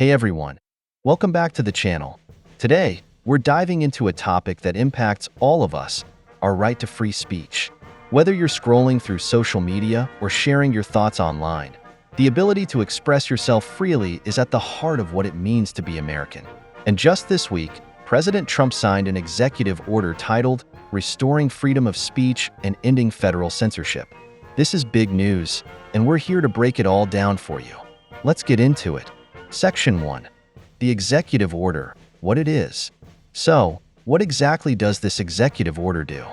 Hey everyone, welcome back to the channel. Today, we're diving into a topic that impacts all of us, our right to free speech. Whether you're scrolling through social media or sharing your thoughts online, the ability to express yourself freely is at the heart of what it means to be American. And just this week, President Trump signed an executive order titled Restoring Freedom of Speech and Ending Federal Censorship. This is big news, and we're here to break it all down for you. Let's get into it. Section 1. The Executive Order, what it is. So, what exactly does this executive order do?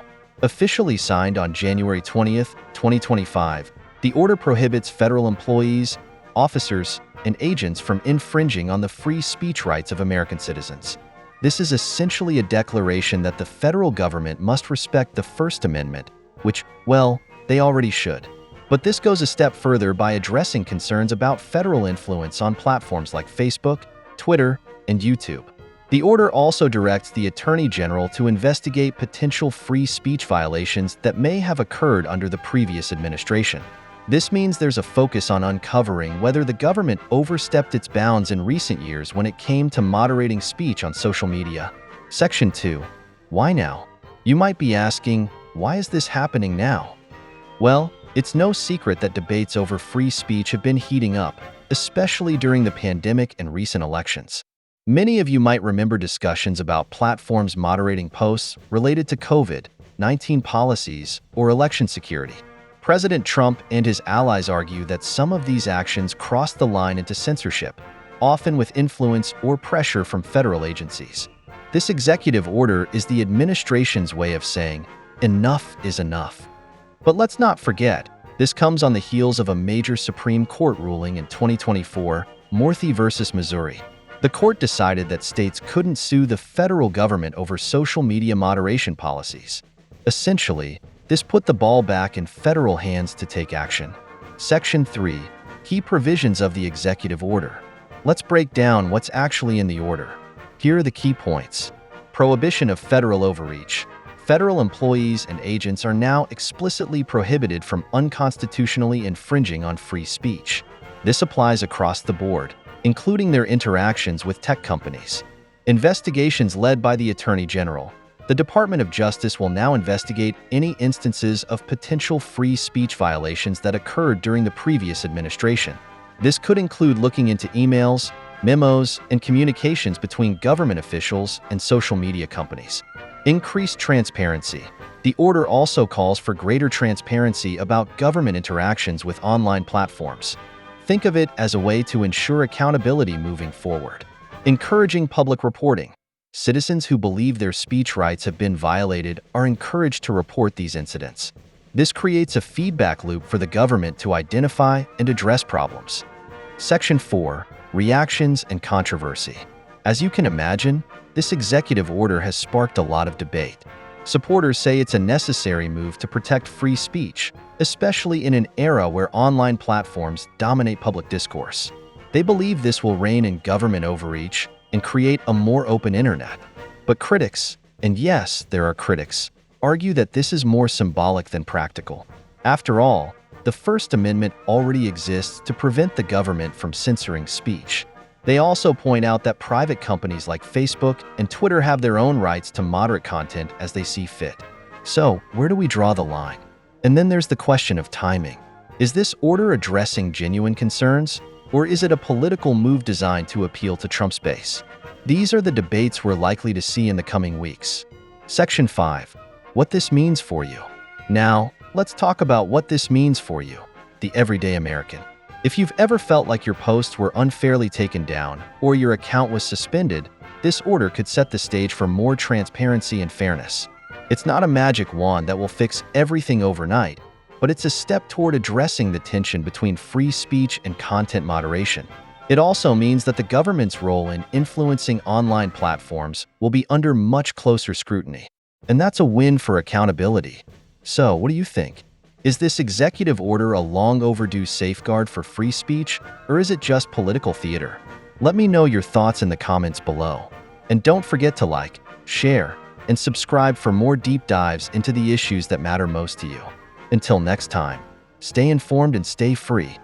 Officially signed on January 20th, 2025, the order prohibits federal employees, officers, and agents from infringing on the free speech rights of American citizens. This is essentially a declaration that the federal government must respect the First Amendment, which, well, they already should. But this goes a step further by addressing concerns about federal influence on platforms like Facebook, Twitter, and YouTube. The order also directs the Attorney General to investigate potential free speech violations that may have occurred under the previous administration. This means there's a focus on uncovering whether the government overstepped its bounds in recent years when it came to moderating speech on social media. Section 2. Why now? You might be asking, why is this happening now? Well, it's no secret that debates over free speech have been heating up, especially during the pandemic and recent elections. Many of you might remember discussions about platforms moderating posts related to COVID-19 policies or election security. President Trump and his allies argue that some of these actions cross the line into censorship, often with influence or pressure from federal agencies. This executive order is the administration's way of saying, enough is enough. But let's not forget, this comes on the heels of a major Supreme Court ruling in 2024, Morthy versus Missouri. The court decided that states couldn't sue the federal government over social media moderation policies. Essentially, this put the ball back in federal hands to take action. Section 3. Key provisions of the executive order. Let's break down what's actually in the order. Here are the key points. Prohibition of federal overreach. Federal employees and agents are now explicitly prohibited from unconstitutionally infringing on free speech. This applies across the board, including their interactions with tech companies. Investigations led by the Attorney General. The Department of Justice will now investigate any instances of potential free speech violations that occurred during the previous administration. This could include looking into emails, memos, and communications between government officials and social media companies. Increased transparency. The order also calls for greater transparency about government interactions with online platforms. Think of it as a way to ensure accountability moving forward. Encouraging public reporting. Citizens who believe their speech rights have been violated are encouraged to report these incidents. This creates a feedback loop for the government to identify and address problems. Section 4. Reactions and controversy. As you can imagine, this executive order has sparked a lot of debate. Supporters say it's a necessary move to protect free speech, especially in an era where online platforms dominate public discourse. They believe this will rein in government overreach and create a more open internet. But critics, and yes, there are critics, argue that this is more symbolic than practical. After all, the First Amendment already exists to prevent the government from censoring speech. They also point out that private companies like Facebook and Twitter have their own rights to moderate content as they see fit. So, where do we draw the line? And then there's the question of timing. Is this order addressing genuine concerns, or is it a political move designed to appeal to Trump's base? These are the debates we're likely to see in the coming weeks. Section 5. What this means for you. Now, let's talk about what this means for you, the everyday American. If you've ever felt like your posts were unfairly taken down or your account was suspended, this order could set the stage for more transparency and fairness. It's not a magic wand that will fix everything overnight, but it's a step toward addressing the tension between free speech and content moderation. It also means that the government's role in influencing online platforms will be under much closer scrutiny. And that's a win for accountability. So, what do you think? Is this executive order a long overdue safeguard for free speech, or is it just political theater? Let me know your thoughts in the comments below. And don't forget to like, share, and subscribe for more deep dives into the issues that matter most to you. Until next time, stay informed and stay free.